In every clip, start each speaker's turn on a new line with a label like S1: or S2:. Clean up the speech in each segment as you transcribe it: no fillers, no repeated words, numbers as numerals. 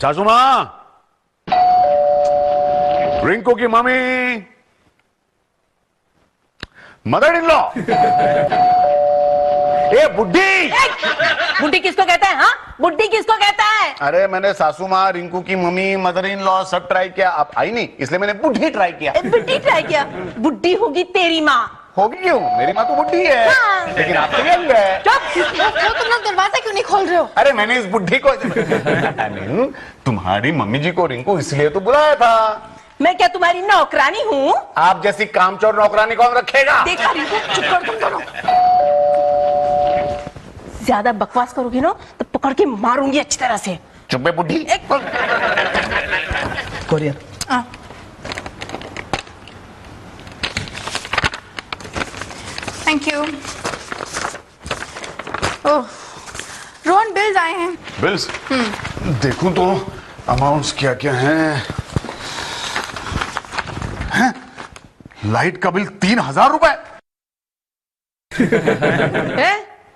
S1: सासू मां, रिंकू की मम्मी, मदर इन लॉ। ए बुड्ढी।
S2: बुड्ढी किसको कहता है? हाँ, बुड्ढी किसको कहता है?
S1: अरे मैंने सासू माँ, रिंकू की मम्मी, मदर इन लॉ सब ट्राई किया, आप आई नहीं, इसलिए मैंने बुड्ढी ट्राई किया।
S2: बुड्ढी ट्राई किया? बुड्ढी होगी तेरी माँ।
S1: होगी क्यों? मेरी माँ तो बुड्ढी है।
S2: हाँ।
S1: लेकिन आप तो यंग है।
S2: वो तुम लोग दरवाजा क्यों नहीं खोल रहे हो?
S1: अरे मैंने इस बुड्ढी को तुम्हारी मम्मी जी को रिंकू इसलिए तो बुलाया था।
S2: मैं क्या तुम्हारी नौकरानी हूँ?
S1: आप जैसी कामचोर नौकरानी कौन रखेगा?
S2: देखा रिंकू, चुप कर तुम दोनों। ज्यादा बकवास करोगे ना तो पकड़ के मारूंगी अच्छी तरह से।
S1: चुप है बुड्ढी।
S3: Courier.
S4: Thank you. Oh, Rohan bills आए हैं।
S1: बिल्स? देखूं तो अमाउंट्स क्या क्या हैं? लाइट का बिल 3,000 रुपए।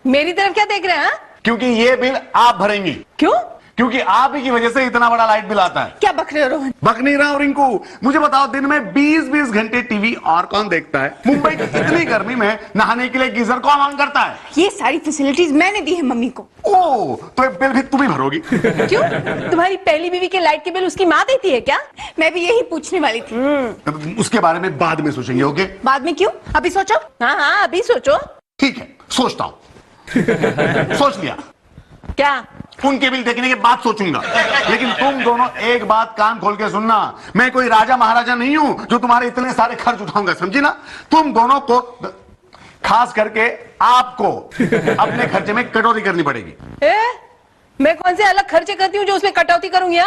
S2: मेरी तरफ क्या देख रहे हैं?
S1: क्योंकि ये बिल आप भरेंगी।
S2: क्यों?
S1: क्योंकि आप ही की वजह से इतना बड़ा लाइट बिल आता है।
S4: क्या बक रहे हो रोहन?
S1: बक नहीं रहा हूं रिंकू, मुझे बताओ दिन में 20-20 घंटे टीवी और कौन देखता है? मुंबई की इतनी गर्मी में नहाने के लिए गीजर कौन ऑन करता है?
S4: ये सारी फैसिलिटीज मैंने दी है मम्मी को।
S1: ओह, तो ये बिल भी तुम ही भरोगी?
S2: क्यों? तुम्हारी पहली बीवी के लाइट के बिल उसकी माँ देती है क्या?
S4: मैं भी यही पूछने वाली थी।
S1: उसके बारे में बाद में सोचेंगे, ओके?
S4: बाद में क्यों? अभी सोचो।
S2: हाँ हाँ, अभी सोचो।
S1: ठीक है, सोचता हूं। सोच लिया।
S2: क्या?
S1: उनके बिल देखने के बाद सोचूंगा। लेकिन तुम दोनों एक बात कान खोल के सुनना, मैं कोई राजा महाराजा नहीं हूं जो तुम्हारे इतने सारे खर्च उठाऊंगा, समझी ना? तुम दोनों को, खास करके आपको, अपने खर्चे में कटौती करनी पड़ेगी।
S2: मैं कौन से अलग खर्चे करती हूँ जो उसमें कटौती करूंगी?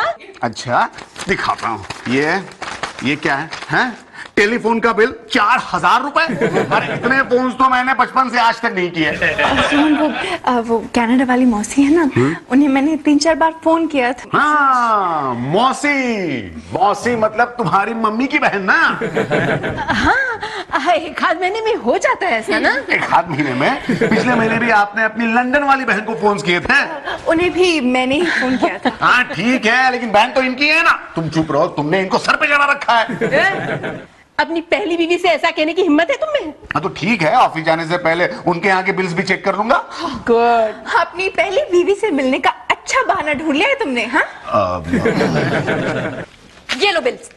S1: अच्छा, दिखाता हूं। ये क्या है? हैं? टेलीफोन का बिल 4,000 रुपए। अरे इतने फोन तो मैंने बचपन से आज तक नहीं किए।
S4: रोहन, वो कनाडा वाली मौसी है ना, उन्हें मैंने 3-4 बार फोन किया था।
S1: हाँ, मौसी मतलब तुम्हारी मम्मी की बहन ना?
S2: हाँ, एक आध महीने में हो जाता है ऐसा ना?
S1: एक आध महीने में? पिछले महीने भी आपने अपनी लंदन वाली बहन को फोन किए थे।
S4: उन्हें भी मैंने ही फोन किया था।
S1: हाँ ठीक है, लेकिन बहन तो इनकी है ना। तुम चुप रहो, तुमने इनको सर पे चढ़ा रखा है।
S2: अपनी पहली बीवी से ऐसा कहने की हिम्मत है तुम में?
S1: हाँ तो ठीक है, ऑफिस जाने से पहले उनके यहाँ के बिल्स भी चेक कर लूंगा।
S2: गुड।
S4: अपनी पहली बीवी से मिलने का अच्छा बहाना ढूंढ लिया है तुमने। हाँ,
S2: ये लो बिल्स।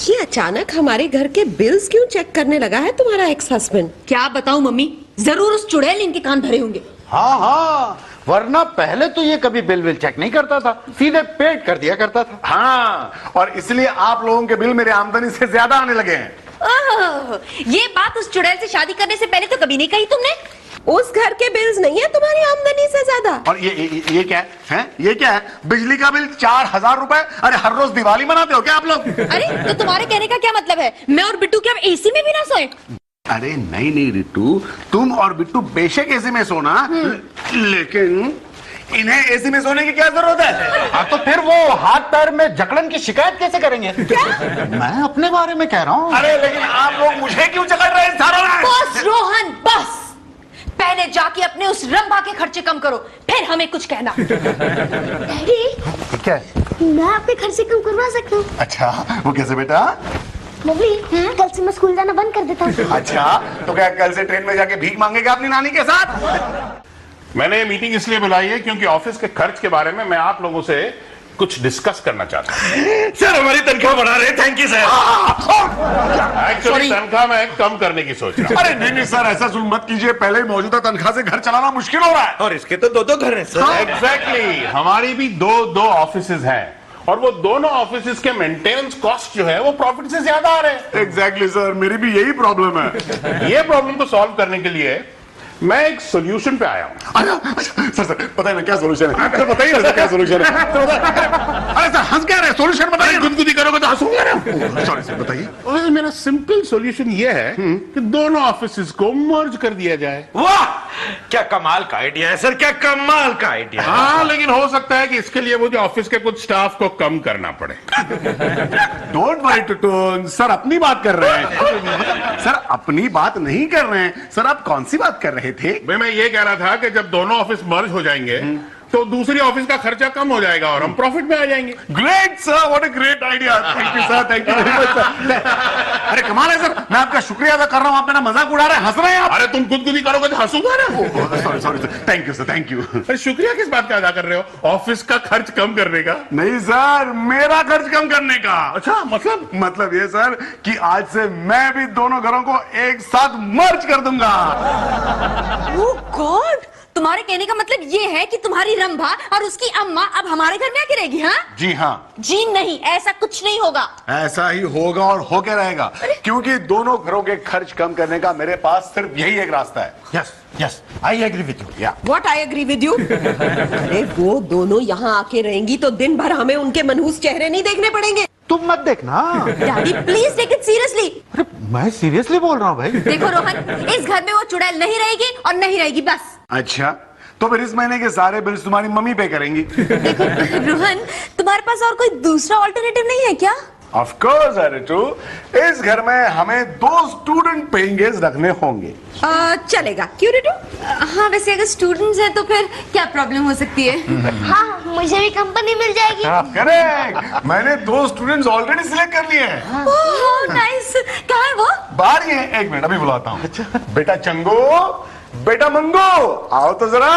S5: ये अचानक हमारे घर के बिल्स क्यों चेक करने लगा है तुम्हारा एक्स हस्बैंड?
S2: क्या बताऊं मम्मी, जरूर उस चुड़ैल इनके कान भरे होंगे।
S6: हाँ, वरना पहले तो ये कभी बिल चेक नहीं करता था, सीधे पेड कर दिया करता था।
S1: हाँ, और इसलिए आप लोगों के बिल मेरे आमदनी से ज्यादा आने लगे हैं।
S2: ये बात उस चुड़ैल से शादी करने से पहले तो कभी नहीं कही तुमने।
S5: उस घर के बिल्स नहीं है तुम्हारी आमदनी से ज्यादा।
S1: और ये क्या है? ये क्या है? बिजली का बिल 4,000 रुपए। अरे हर रोज दिवाली मनाते हो क्या आप लोग?
S2: अरे तो तुम्हारे कहने का क्या मतलब है? मैं और बिट्टू क्या एसी में भी ना सोए?
S1: अरे नहीं रिट्टू, तुम और बिट्टू बेशक एसी में सोना, लेकिन इन्हें एसी में सोने की क्या जरूरत है?
S6: तो फिर वो हाथ पैर में जकड़न की शिकायत कैसे करेंगे?
S1: क्या?
S6: मैं अपने बारे में कह रहा हूँ।
S1: अरे लेकिन आप लोग मुझे क्यों जकड़ रहे हैं सारों में?
S2: बस रोहन बस, पहले जाके अपने उस रंभा के खर्चे कम करो, फिर हमें कुछ कहना।
S7: डैडी,
S1: क्या है?
S7: मैं आपके खर्चे कम करवा सकता हूँ।
S1: अच्छा, वो कैसे बेटा?
S7: मम्मी, कल से मैं स्कूल जाना बंद कर देता हूँ।
S1: अच्छा, तो क्या कल से ट्रेन में जाके भीख मांगेगा अपनी नानी के साथ?
S8: मैंने ये मीटिंग इसलिए बुलाई है क्योंकि ऑफिस के खर्च के बारे में मैं आप लोगों से कुछ डिस्कस करना चाहता हूं।
S1: सर हमारी तनख्वाह बढ़ा रहे हैं, थैंक यू सर।
S8: एक्चुअली तनख्वाह मैं कम करने की सोच रहा हूं।
S1: अरे नहीं सर, ऐसा जुल्म मत कीजिए, पहले मौजूदा तनख्वाह से घर चलाना मुश्किल हो रहा है।
S6: और इसके तो 2-2 घर हैं सर।
S8: एग्जैक्टली, हमारी भी दो ऑफिसेज हैं और वो दोनों ऑफिसेज के मेंटेनेंस कॉस्ट जो है वो प्रॉफिट से ज्यादा आ रहे हैं।
S1: एग्जैक्टली सर, मेरी भी यही प्रॉब्लम है।
S8: ये प्रॉब्लम को सॉल्व करने के लिए मैं एक सॉल्यूशन पे आया हूं।
S1: अच्छा, सर बताइए ना क्या सॉल्यूशन है? सर बताइए ना क्या सॉल्यूशन है? अरे सर हंस क्या रहे? सॉल्यूशन बताइए।
S8: गुदगुदी करोगे तो हंसूंगा ना।
S1: सॉरी सर, बताइए।
S8: और मेरा सिंपल सॉल्यूशन ये है कि दोनों ऑफिसेज को मर्ज कर दिया जाए।
S6: वाह, क्या कमाल का आइडिया है सर, क्या कमाल का आइडिया।
S8: हाँ, लेकिन हो सकता है कि इसके लिए मुझे ऑफिस के कुछ स्टाफ को कम करना पड़े।
S1: डोंट वरी टुटुन, सर अपनी बात कर रहे हैं। सर अपनी बात नहीं कर रहे हैं सर, आप कौन सी बात कर रहे थे?
S8: मैं ये कह रहा था कि जब दोनों ऑफिस मर्ज हो जाएंगे तो दूसरी ऑफिस का खर्चा कम हो जाएगा और हम प्रॉफिट में आ जाएंगे।
S1: Great sir, what a great idea. Thank you sir, thank you very much sir. अरे कमाल है सर, मैं आपका शुक्रिया अदा कर रहा हूँ, आप मेरा मजाक उड़ा रहे हैं, हंस रहे हैं आप।
S8: अरे तुम खुद भी करोगे तो हंसूंगा ना।
S1: Sorry sorry sir, thank you sir, thank you.
S8: अरे शुक्रिया किस बात का अदा कर रहे हो? ऑफिस का खर्च कम करने का?
S1: नहीं सर, मेरा खर्च कम करने का।
S8: अच्छा, मतलब
S1: ये सर कि आज से मैं भी दोनों घरों को एक साथ मर्ज कर दूंगा।
S2: ओह गॉड, तुम्हारे कहने का मतलब ये है कि तुम्हारी रंभा और उसकी अम्मा अब हमारे घर में आके रहेगी? हाँ
S1: जी हाँ।
S2: जी नहीं, ऐसा कुछ नहीं होगा।
S1: ऐसा ही होगा और होके रहेगा, क्योंकि दोनों घरों के खर्च कम करने का मेरे पास सिर्फ यही एक रास्ता है।
S6: Yes yes, I agree with you. या
S5: what I agree with you? अरे वो दोनों यहाँ आके रहेंगी तो दिन भर हमें उनके मनहूस चेहरे नहीं देखने पड़ेंगे।
S6: तुम मत देखना।
S2: Daddy please take it seriously.
S6: अरे मैं सीरियसली बोल रहा हूँ भाई।
S2: देखो रोहन, इस घर में वो चुड़ैल नहीं रहेगी और नहीं रहेगी बस।
S1: अच्छा, तो फिर इस महीने के सारे बिल्स तुम्हारी मम्मी पे करेंगी।
S2: देखो रोहन, तुम्हारे पास और कोई दूसरा ऑल्टरनेटिव नहीं है क्या?
S1: ऑफ कोर्स रितु, इस घर में हमें 2 स्टूडेंट पेइंगेज रखने होंगे।
S5: चलेगा, क्यों रिटू?
S2: हाँ वैसे अगर स्टूडेंट्स हैं तो फिर क्या प्रॉब्लम हो सकती है?
S7: हाँ, मुझे भी कंपनी मिल जाएगी।
S1: करेक्ट, मैंने 2 स्टूडेंट्स ऑलरेडी सिलेक्ट कर लिए हैं।
S2: ओह नाइस, कहाँ है वो?
S1: बाहर ही है, 1 मिनट अभी बुलाता हूँ। अच्छा। बेटा चंगो, बेटा मंगो, आओ तो जरा।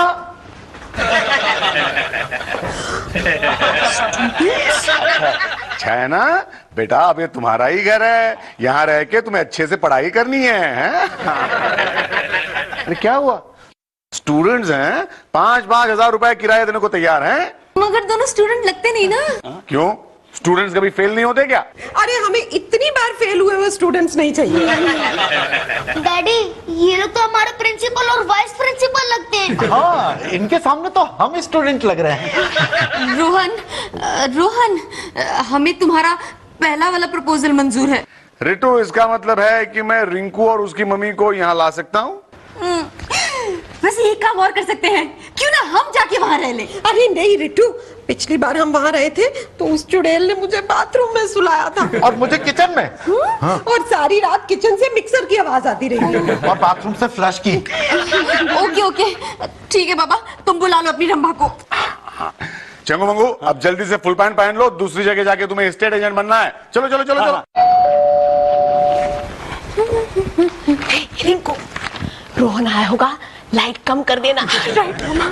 S1: है ना बेटा, अब ये तुम्हारा ही घर है, यहाँ रह के तुम्हें अच्छे से पढ़ाई करनी है? अरे क्या हुआ? स्टूडेंट्स हैं, 5-5 हजार रुपए किराया देने को तैयार हैं।
S2: मगर दोनों स्टूडेंट लगते नहीं ना।
S1: क्यों? स्टूडेंट्स कभी फेल नहीं होते क्या?
S5: अरे हमें इतनी बार फेल हुए हुए स्टूडेंट्स नहीं चाहिए।
S7: डैडी, ये लोग तो हमारे प्रिंसिपल और वाइस प्रिंसिपल लगते हैं।
S6: हाँ, इनके सामने तो हम स्टूडेंट लग रहे हैं।
S2: रोहन, हमें तुम्हारा पहला वाला प्रपोजल मंजूर है।
S1: रिटू, इसका मतलब है कि मैं रिंकू और उसकी मम्मी को यहाँ ला सकता हूँ?
S2: वैसे एक काम और कर सकते हैं, क्यों ना हम जाके वहां रह ले?
S5: अरे नहीं रिटू, पिछली बार हम वहाँ रहे थे तो उस चुड़ैल ने मुझे बाथरूम में सुलाया था।
S6: और मुझे किचन में।
S5: हाँ? और सारी रात किचन से मिक्सर की आवाज आती रही।
S6: और बाथरूम से फ्लश की।
S2: ओके ओके, ठीक है बाबा, तुम बुला लो अपनी रंभा को।
S1: चंगू मंगू, अब जल्दी से फुल पैंट पहन लो, दूसरी जगह जाके तुम्हें स्टेट एजेंट बनना है। चलो चलो चलो चलो।
S5: रिंकू, रोहन आया होगा, लाइट कम कर देना। राइट मामा।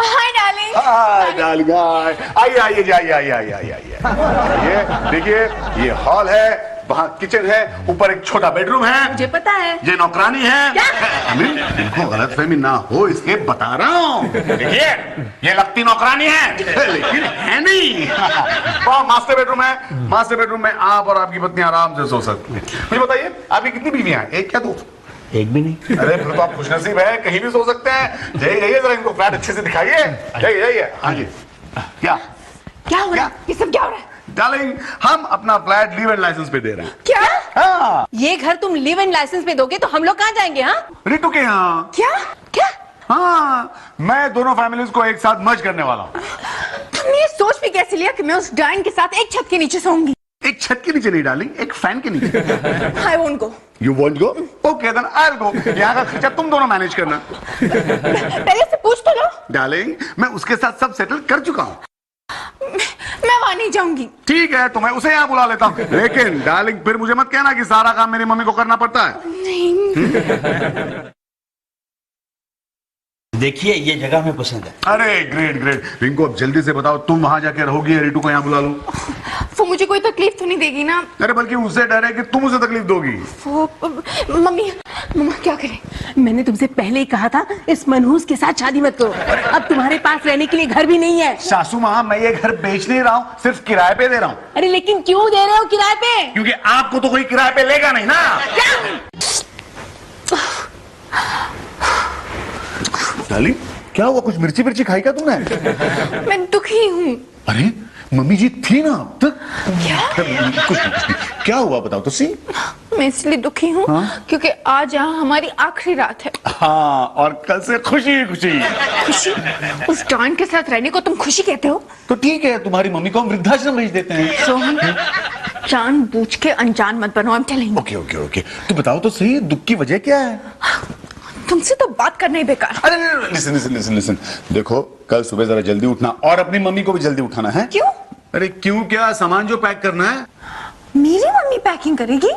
S2: Hi darling.
S1: हाय डार्लिंग, आइए आइए जाइए, आइए आइए आइए आइए। देखिए, ये हॉल है, वहाँ किचन है, ऊपर एक छोटा बेडरूम है।
S2: मुझे पता है।
S1: ये नौकरानी है। इनको गलतफहमी ना हो इसके बता रहा हूँ। देखिए, ये लगती नौकरानी है लेकिन है नहीं। वहाँ मास्टर बेडरूम है, मास्टर बेडरूम में आप और आपकी पत्नी आराम से सो सकती है। मुझे बताइए, आपकी कितनी बीवियां हैं? 1 क्या 2?
S6: एक भी नहीं।
S1: अरे फिर तो आप खुशनसीब है, कहीं भी सो सकते हैं। जाइए जाइए, जरा इनको फ्लैट अच्छे से दिखाइए। जाइए जाइए। हाँ जी। क्या
S2: क्या हो रहा है? ये सब क्या हो रहा है?
S1: डार्लिंग, हम अपना फ्लैट लीव एंड लाइसेंस पे दे रहे हैं।
S2: क्या?
S1: हाँ।
S5: ये घर तुम लिव एंड लाइसेंस पे दोगे तो हम लोग कहाँ जाएंगे? हाँ,
S1: रितु के यहाँ।
S2: क्या क्या?
S1: हाँ, मैं दोनों फैमिलीज को एक साथ मर्ज करने वाला हूँ।
S4: तुमने ये सोच भी कैसे लिया कि मैं उस डाइन के साथ एक छत के नीचे सोऊंगी?
S1: एक छत के नीचे नहीं डार्लिंग, एक फैन के नीचे।
S4: I won't go.
S1: You won't go? Okay then I will go. यहाँ का खर्चा तुम दोनों मैनेज करना।
S4: पहले से पूछ तो लो।
S1: डार्लिंग, मैं उसके साथ सब सेटल कर चुका हूँ।
S4: मैं वहां नहीं जाऊंगी।
S1: ठीक है, तो मैं उसे यहाँ बुला लेता हूँ। लेकिन डार्लिंग, फिर मुझे मत कहना कि सारा काम मेरी मम्मी को करना पड़ता है।
S4: नहीं।
S3: देखिए, ये जगह हमें पसंद है।
S1: अरे ग्रेट ग्रेट। रिंकू, अब जल्दी से बताओ, तुम वहां जाके रहोगी या रितु को यहाँ बुला लो?
S4: वो मुझे कोई तकलीफ तो नहीं देगी ना?
S1: अरे बल्कि उससे डर है कि तुम उसे तकलीफ दोगी।
S4: वो मम्मी, मम्मा क्या करें?
S5: मैंने तुमसे पहले ही कहा था इस मनहूस के साथ शादी मत करो। अब तुम्हारे पास रहने के लिए घर भी नहीं है।
S1: सासू माँ, मैं ये घर बेच नहीं रहा हूँ, सिर्फ किराए पे दे रहा हूँ।
S5: अरे लेकिन क्यों दे रहे हो किराए पे?
S1: क्योंकि आपको तो कोई किराए पे लेगा नहीं ना। डार्लिंग, क्या हुआ? कुछ मिर्ची मिर्ची खाई क्या तुमने?
S4: मैं दुखी हूँ।
S1: अरे मम्मी जी थी ना अब तक। कुछ नहीं। क्या हुआ बताओ तो सही।
S4: मैं इसलिए दुखी हूँ क्योंकि आज यहाँ हमारी आखिरी रात है।
S1: हाँ, और कल से खुशी खुशी।
S4: खुशी? उस डाइन के साथ रहने को तुम खुशी कहते हो?
S1: तो ठीक है, तुम्हारी मम्मी को हम वृद्धाश्रम भेज देते हैं।
S4: सोहन, जानबूझ के अनजान मत बनो, I'm telling you।
S1: Okay okay okay, तो बताओ तो सही, दुख की वजह क्या है?
S4: तुमसे तो बात करना ही बेकार।
S1: अरे लिसन लिसन लिसन लिसन, देखो कल सुबह जरा जल्दी उठना और अपनी मम्मी को भी जल्दी उठाना है।
S4: क्यों?
S1: अरे क्यों क्या, सामान जो पैक करना है।
S4: मेरी मम्मी पैकिंग करेगी?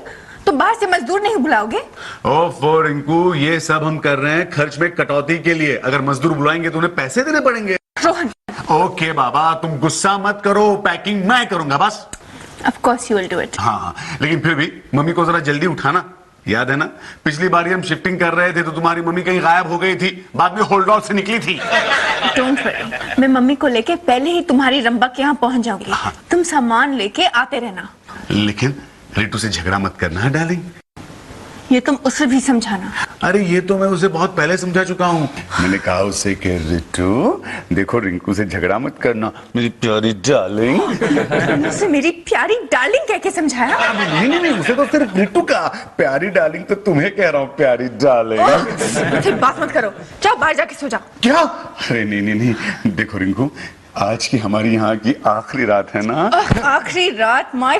S4: तो बाहर से मजदूर नहीं बुलाओगे?
S1: ओफो रिंकू, ये सब हम कर रहे हैं खर्च में कटौती के लिए। अगर मजदूर बुलाएंगे तो उन्हें पैसे देने पड़ेंगे।
S4: रोहन।
S1: ओके बाबा, तुम गुस्सा मत करो, पैकिंग मैं करूंगा बस।
S4: Of course you will do it।
S1: हाँ, लेकिन फिर भी मम्मी को जरा जल्दी उठाना। याद है ना, पिछली बार हम शिफ्टिंग कर रहे थे तो तुम्हारी मम्मी कहीं गायब हो गई थी, बाद में होल्ड आउट से निकली थी।
S4: Don't worry, मैं मम्मी को लेके पहले ही तुम्हारी रंबा के यहाँ पहुंच जाऊंगी। तुम सामान लेके आते रहना।
S1: लेकिन रितु से झगड़ा मत करना है डार्लिंग।
S4: ये तुम उसे भी समझाना।
S1: अरे ये तो मैं उसे बहुत पहले समझा चुका हूँ। मैंने कहा उसे कि रितु देखो, रिंकू से झगड़ा मत करना मेरी प्यारी डार्लिंग।
S4: तुमने उसे मेरी प्यारी डार्लिंग कह के समझाया?
S1: नहीं, उसे तो सिर्फ रितु का प्यारी डार्लिंग, तो तुम्हें कह रहा हूँ प्यारी डार्लिंग।
S4: फिर बात मत करो, जाओ बाहर जाके सो जाओ।
S1: क्या? अरे नहीं, देखो रिंकू, आज की हमारी यहाँ की आखिरी रात है ना।
S4: आखिरी रात? माय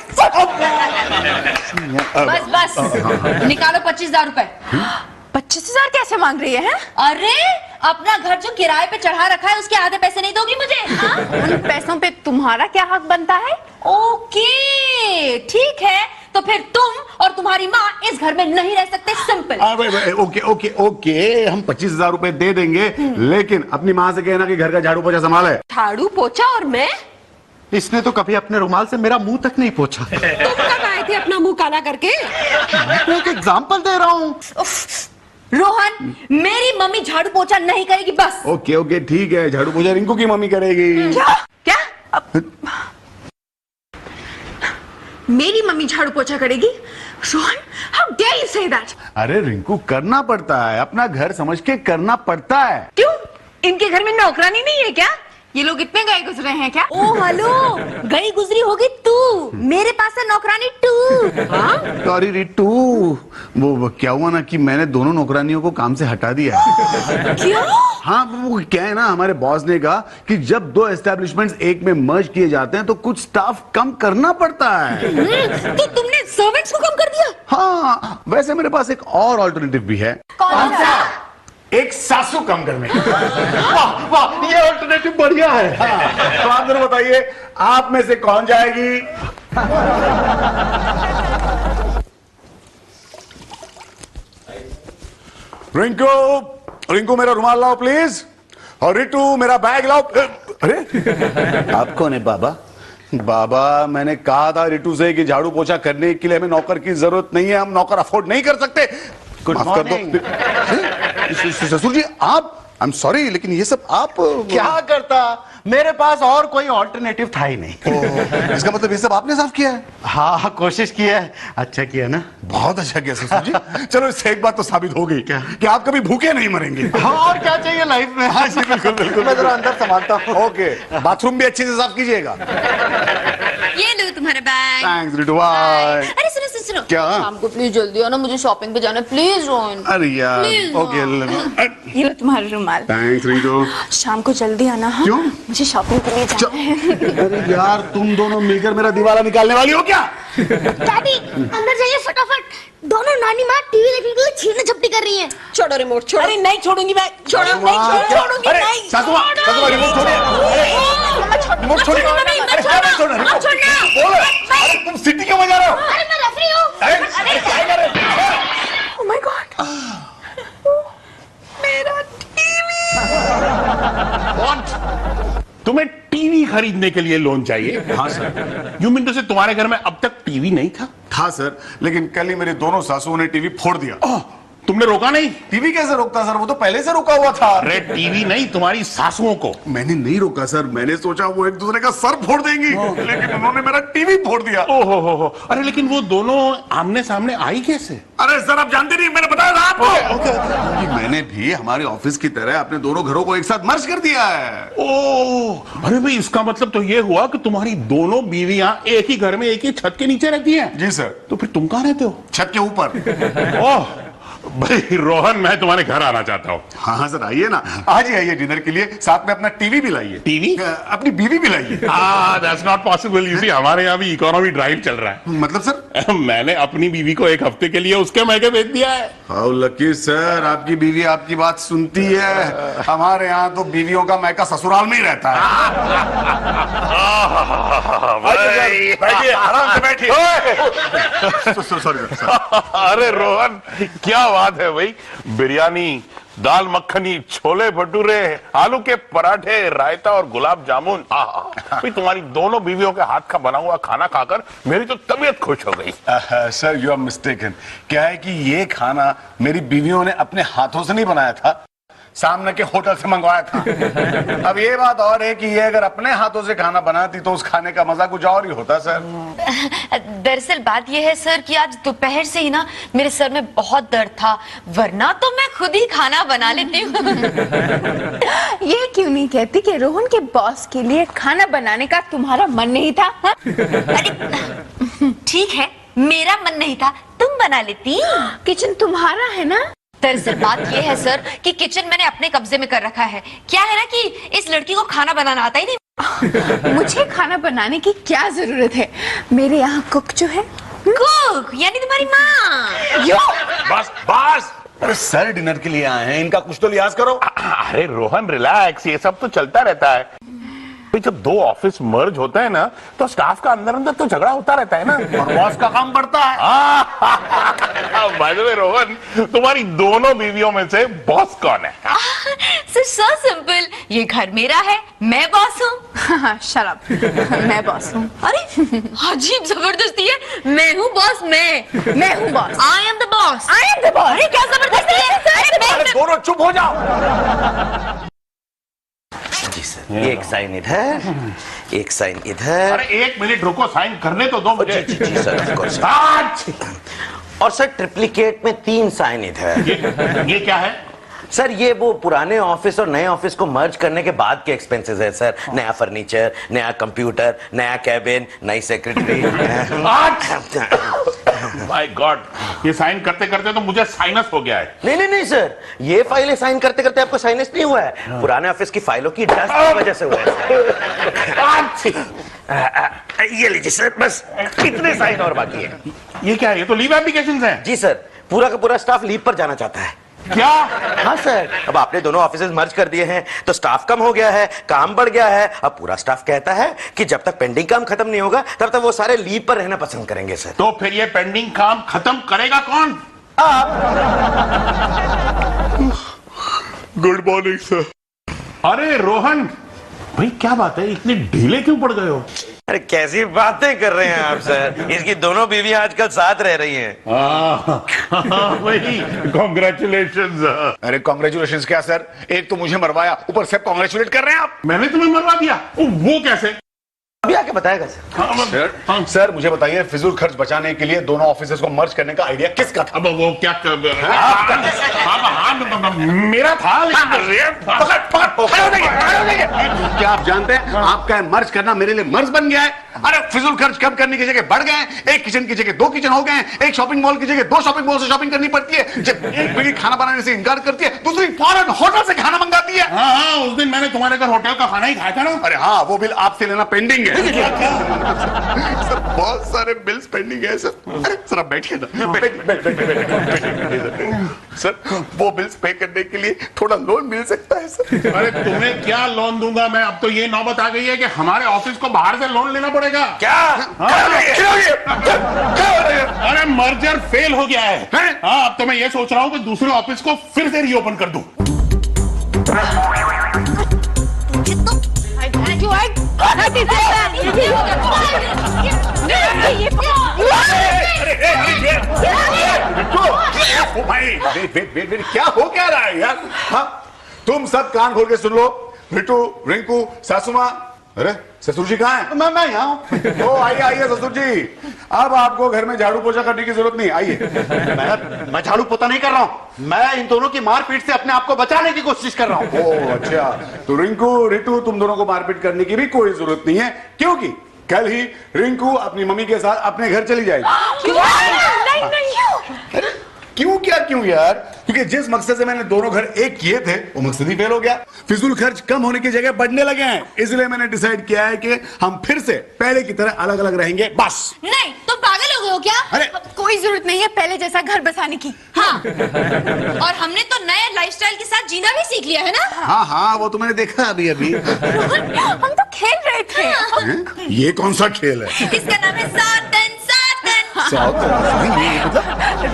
S2: बस बस, निकालो 25,000 रुपए।
S4: 25,000 कैसे मांग रही है?
S2: अरे अपना घर जो किराए पे चढ़ा रखा है उसके आधे पैसे नहीं दोगी मुझे? हाँ?
S4: उन पैसों पे तुम्हारा क्या हक बनता है?
S2: ओके ठीक है, तो फिर तुम और तुम्हारी माँ इस घर में नहीं रह सकते, सिंपल।
S1: ओके ओके ओके, हम 25,000 रुपए दे देंगे, लेकिन अपनी माँ से कहना कि घर का झाड़ू पोछा संभाले।
S5: झाड़ू पोछा? और मैं?
S6: इसने तो कभी अपने रुमाल से मेरा मुंह तक नहीं पोछा।
S5: तुम कब आए थे अपना मुंह काला करके?
S6: मैं तो एक एग्जाम्पल दे रहा हूँ।
S2: रोहन, मेरी मम्मी झाड़ू पोछा नहीं करेगी बस।
S1: ओके ओके ठीक है, झाड़ू पोछा रिंकू की मम्मी करेगी।
S4: क्या? मेरी मम्मी झाड़ू पोछा करेगी? Rohan, how dare you say that?
S1: अरे रिंकू, करना पड़ता है, अपना घर समझ के करना पड़ता है।
S4: क्यों? इनके घर में नौकरानी नहीं है क्या? ये लोग इतने गए गुजरे हैं क्या?
S2: ओ हेलो, गई गुजरी होगी तू, मेरे पास है नौकरानी टू। हाँ?
S1: सॉरी रितु, वो क्या हुआ ना कि मैंने दोनों नौकरानियों को काम से हटा दिया।
S2: क्यों?
S1: हाँ, वो क्या है ना, हमारे बॉस ने कहा कि जब दो एस्टेब्लिशमेंट्स एक में मर्ज किए जाते हैं तो कुछ स्टाफ कम करना पड़ता है।
S2: तो तुमने सर्वेंट्स को कम कर दिया?
S1: हाँ, वैसे मेरे पास एक और ऑल्टरनेटिव भी है।
S2: कौन सा?
S1: एक सासू कम करने का।
S6: वाह वाह, ये ऑल्टरनेटिव बढ़िया है।
S1: हाँ, तो आप दोनों बताइए, आप में से कौन जाएगी? रिंकू मेरा रुमाल लाओ प्लीज, और रितु मेरा बैग लाओ। अरे आप कौन है बाबा? बाबा, मैंने कहा था रितु से कि झाड़ू पोछा करने के लिए हमें नौकर की जरूरत नहीं है, हम नौकर अफोर्ड नहीं कर सकते।
S6: गुड
S1: माफ कर
S6: मॉर्निंग।
S1: दो ससुर जी, आप, आई एम सॉरी, लेकिन ये सब आप
S6: क्या करता, मेरे पास और कोई ऑल्टरनेटिव था ही नहीं।
S1: इसका मतलब ये सब आपने साफ किया है?
S6: हाँ, कोशिश की है। अच्छा किया ना?
S1: बहुत अच्छा किया ससुर जी। चलो, इससे एक बात तो साबित हो गई क्या कि आप कभी भूखे नहीं मरेंगे।
S6: हाँ, और क्या चाहिए लाइफ में?
S1: हाँ जी, बिल्कुल बिल्कुल। मैं जरा अंदर संभालता हूँ। ओके, बाथरूम भी अच्छे से साफ कीजिएगा।
S2: ये लो तुम्हारा बैग।
S1: Thanks Ritu, bye.
S2: अरे सुनो सुनो सुनो,
S1: क्या?
S2: शाम को प्लीज जल्दी आना, मुझे शॉपिंग पे जाना है, प्लीज रोहन।
S1: अरे यार,
S2: Please,
S1: ओके।
S4: ये लो तुम्हारा रुमाल।
S1: थैंक्स रितु।
S4: शाम को जल्दी आना। हाँ?
S1: क्यों?
S4: मुझे शॉपिंग के लिए जाना है।
S1: अरे यार, तुम दोनों मिलकर मेरा दिवाला निकालने वाली हो क्या?
S7: डैडी अंदर जाइए फटाफट, दोनों नानी माँ टीवी देखने के लिए छीना झपटी कर रही हैं।
S5: छोड़ो रिमोट, छोड़ो।
S2: अरे नहीं छोड़ूंगी मैं, छोड़ो नहीं छोड़ूंगी
S1: अरे
S2: नहीं।
S1: सासू माँ, रिमोट छोड़िए। रिमोट छोड़िए। अरे क्या बात छोड़ना? रिमोट बोलो। अरे तुम सिटी क्यों बजा रहे हो?
S7: अरे मैं रेफरी हूँ।
S1: अरे क्या कर रहे हो?
S4: Oh my God! मेरा टीवी।
S8: तुम्हें टीवी खरीदने के लिए लोन चाहिए?
S1: हाँ सर।
S8: यू मीन टू से तुम्हारे घर में अब तक टीवी नहीं था?
S1: था सर, लेकिन कल ही मेरी दोनों सासुओं ने टीवी फोड़ दिया।
S8: तुमने रोका नहीं?
S1: टीवी कैसे रोकता सर, वो तो पहले से रुका हुआ था।
S8: अरे टीवी नहीं, तुम्हारी सासुओं को।
S1: मैंने नहीं रोका सर, मैंने सोचा वो एक दूसरे का सर फोड़ देंगी, लेकिन उन्होंने मेरा टीवी फोड़ दिया।
S8: ओहो हो। अरे लेकिन वो दोनों आमने सामने आई कैसे?
S1: अरे सर, आप जानते नहीं, मैंने बताया था आपको कि मैंने भी हमारे ऑफिस की तरह अपने दोनों घरों को एक साथ मर्ज कर दिया है।
S8: ओह, अरे भाई, इसका मतलब तो ये हुआ कि तुम्हारी दोनों बीवियां एक ही घर में एक ही छत के नीचे रहती हैं?
S1: जी सर।
S8: तो फिर तुम कहाँ रहते हो?
S1: छत के ऊपर।
S8: ओह, भाई रोहन, मैं तुम्हारे घर आना चाहता हूँ।
S1: हाँ हाँ सर, आइए ना, आज ही आइए डिनर के लिए, साथ में अपना टीवी भी लाइए।
S8: टीवी?
S1: अपनी बीवी भी लाइए।
S8: That's not possible. You see, हमारे यहाँ भी इकोनॉमी ड्राइव चल रहा है।
S1: मतलब सर?
S8: मैंने अपनी बीवी को एक हफ्ते के लिए उसके मैके भेज दिया है।
S1: हाउ लकी सर, आपकी बीवी आपकी बात सुनती है। हमारे यहाँ तो बीवियों का मैका ससुराल में ही रहता है। बैठिए, आराम से बैठिए। Sorry sir.
S8: अरे रोहन, क्या बात है भाई। बिरयानी, दाल मखनी, छोले भटूरे, आलू के पराठे, रायता और गुलाब जामुन। भाई तुम्हारी दोनों बीवियों के हाथ का बना हुआ खाना खाकर मेरी तो तबीयत खुश हो गई।
S1: Sir you are mistaken. क्या है कि ये खाना मेरी बीवियों ने अपने हाथों से नहीं बनाया था, सामने के होटल से मंगवाया था। अब ये बात और है कि ये अगर अपने हाथों से खाना बनाती तो उस खाने का मजा कुछ और ही होता सर।
S2: दरअसल बात यह है सर कि आज दोपहर से ही ना मेरे सर में बहुत दर्द था, वरना तो मैं खुद ही खाना बना लेती हूँ।
S4: ये क्यों नहीं कहती कि रोहन के बॉस के लिए खाना बनाने का तुम्हारा मन नहीं था? हाँ?
S2: अरे ठीक है, मेरा मन नहीं था, तुम बना लेती।
S4: किचन तुम्हारा है ना?
S2: दरअसल बात यह है सर कि किचन मैंने अपने कब्जे में कर रखा है। क्या है ना कि इस लड़की को खाना बनाना आता ही नहीं।
S4: मुझे खाना बनाने की क्या जरूरत है, मेरे यहाँ कुक जो है।
S2: कुक यानी तुम्हारी माँ।
S8: बस
S1: अरे सर डिनर के लिए आए हैं, इनका कुछ तो लिहाज करो।
S8: अरे रोहन रिलैक्स, ये सब तो चलता रहता है। भाई जब दो ऑफिस मर्ज होता है ना तो स्टाफ का अंदर अंदर तो झगड़ा होता रहता है ना,
S1: और बॉस का काम बढ़ता है।
S8: बाय द वे रोहन, तुम्हारी दोनों बीवियों में से बॉस कौन है?
S2: सो सिंपल, ये घर मेरा है, मैं बॉस हूँ।
S4: हाँ, शराब मैं बॉस हूँ।
S2: अरे अजीब जबरदस्ती है, मैं हूँ बॉस, मैं
S4: हूँ boss.
S2: I am the boss.
S4: I am the boss.
S2: अरे क्या जबरदस्ती है?
S1: अरे दोनों चुप हो जाओ।
S3: जी सर, एक साइन इधर, एक साइन इधर।
S8: अरे एक मिनट रुको, साइन करने तो दो मुझे।
S3: जी सर, ऑफ कोर्स। और सर ट्रिप्लिकेट में 3 साइन इधर।
S8: ये क्या है?
S3: सर ये वो पुराने ऑफिस और नए ऑफिस को मर्ज करने के बाद के एक्सपेंसेस है सर। नया फर्नीचर, नया कंप्यूटर, नया कैबिन, नई सेक्रेटरी।
S8: माय गॉड, ये साइन करते करते तो मुझे साइनस हो गया है।
S3: नहीं सर, ये फाइलें साइन करते करते आपको साइनस नहीं हुआ है, पुराने ऑफिस की फाइलों की डस्ट की वजह से हुआ है। ये लीजिए सर, बस इतने साइन और बाकी है।
S8: ये क्या है? ये तो लीव एप्लीकेशंस हैं।
S3: जी सर, पूरा का पूरा स्टाफ लीव पर जाना चाहता है।
S8: क्या?
S3: हाँ सर, अब आपने दोनों ऑफिसेज मर्ज कर दिए हैं तो स्टाफ कम हो गया है, काम बढ़ गया है। अब पूरा स्टाफ कहता है कि जब तक पेंडिंग काम खत्म नहीं होगा तब तक वो सारे लीव पर रहना पसंद करेंगे सर।
S8: तो फिर ये पेंडिंग काम खत्म करेगा कौन?
S3: आप।
S8: Good morning sir. अरे रोहन भाई, क्या बात है, इतने ढीले क्यों पड़ गए हो?
S3: अरे कैसी बातें कर रहे हैं आप सर, इसकी दोनों बीवियां आजकल साथ रह रही हैं।
S8: वही, कॉन्ग्रेचुलेशंस।
S1: अरे कॉन्ग्रेचुलेशंस क्या सर, एक तो मुझे मरवाया, ऊपर से कॉन्ग्रेचुलेट कर रहे हैं आप।
S8: मैंने तुम्हें मरवा दिया? वो कैसे?
S3: अभी आके बताएगा सर।
S1: सर मुझे बताइए, फिजूल खर्च बचाने के लिए दोनों ऑफिस को मर्ज करने का आइडिया किसका था?
S8: अब वो क्या मेरा था,
S1: क्या आप जानते हैं आपका मर्ज करना मेरे लिए मर्ज बन गया है? अरे फिजूल खर्च कम करने की जगह बढ़ गए, एक किचन की जगह 2 किचन हो गए, एक शॉपिंग मॉल की जगह 2 शॉपिंग मॉल से शॉपिंग करनी पड़ती है, जब एक बीवी खाना बनाने से इनकार करती है दूसरी फॉरेन होटल से खाना मंगाती है।
S8: हाँ, उस दिन मैंने तुम्हारे घर होटल का खाना ही खाया था ना।
S1: अरे हाँ, वो बिल आपसे लेना पेंडिंग है। सर बहुत सारे बिल्स पेंडिंग है सर। अरे सर आप बैठिए ना, सर वो बिल्स पे करने के लिए थोड़ा लोन मिल सकता है सर?
S8: अरे तुम्हें क्या लोन दूंगा मैं, अब तो ये नौबत आ गई है कि हमारे ऑफिस को बाहर से लोन लेना पड़ेगा।
S3: क्या?
S8: अरे मर्जर फेल हो गया है। हाँ, अब तो मैं ये सोच रहा हूँ कि दूसरे ऑफिस को फिर से रीओपन कर दूं।
S1: वेट, क्या हो क्या रहा है यार? हाँ, तुम सब कान खोल के सुन लो। रिटू, रिंकू, सासू माँ, अरे ससुर जी कहाँ हैं?
S6: मैं यहाँ हूँ।
S1: ओ आइए ससुर जी, अब आपको घर में झाड़ू पोछा करने की जरूरत नहीं, आइए।
S6: मैं झाड़ू पोता नहीं कर रहा हूँ, मैं इन दोनों की मारपीट से अपने आप को बचाने की कोशिश कर रहा हूँ।
S1: ओ अच्छा, तो रिंकू, रिटू, तुम दोनों को मारपीट करने की भी कोई जरूरत नहीं है, क्योंकि कल ही रिंकू अपनी मम्मी के साथ अपने घर चली जाएगी।
S4: नहीं,
S1: क्यों क्या क्यों यार? क्योंकि जिस मकसद से मैंने दोनों घर एक किए थे वो मकसद ही फेल हो गया। फिजूल खर्च कम होने की जगह बढ़ने लगे हैं, इसलिए मैंने डिसाइड किया है कि हम फिर से पहले की तरह अलग अलग रहेंगे बस।
S7: नहीं, तुम पागल हो गए हो क्या?
S1: अरे
S4: कोई जरूरत नहीं है पहले जैसा घर बसाने की।
S2: हाँ, और हमने तो नए लाइफस्टाइल के साथ जीना भी सीख लिया है ना।
S1: हाँ हाँ, वो तो मैंने देखा अभी अभी।
S4: हम तो खेल रहे थे।
S1: हैं? ये कौन सा खेल है?
S2: इसका नाम है सातन।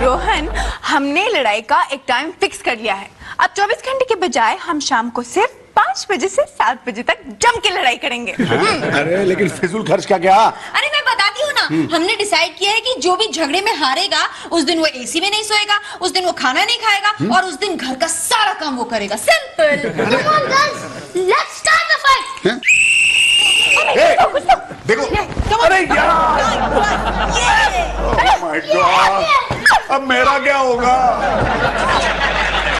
S4: रोहन, हमने लड़ाई का एक टाइम फिक्स कर लिया है। अब 24 घंटे के बजाय हम शाम को सिर्फ 5 बजे से 7 बजे तक जम के लड़ाई करेंगे।
S1: अरे लेकिन फिजूल खर्च का क्या?
S2: अरे मैं बताती हूँ ना, हमने डिसाइड किया है कि जो भी झगड़े में हारेगा उस दिन वो एसी में नहीं सोएगा, उस दिन वो खाना नहीं खाएगा और उस दिन घर का सारा काम वो करेगा। Simple.
S7: Come on, girls, let's start the fight.
S1: देखो, अरे यार, ओह माय गॉड, अब मेरा क्या होगा?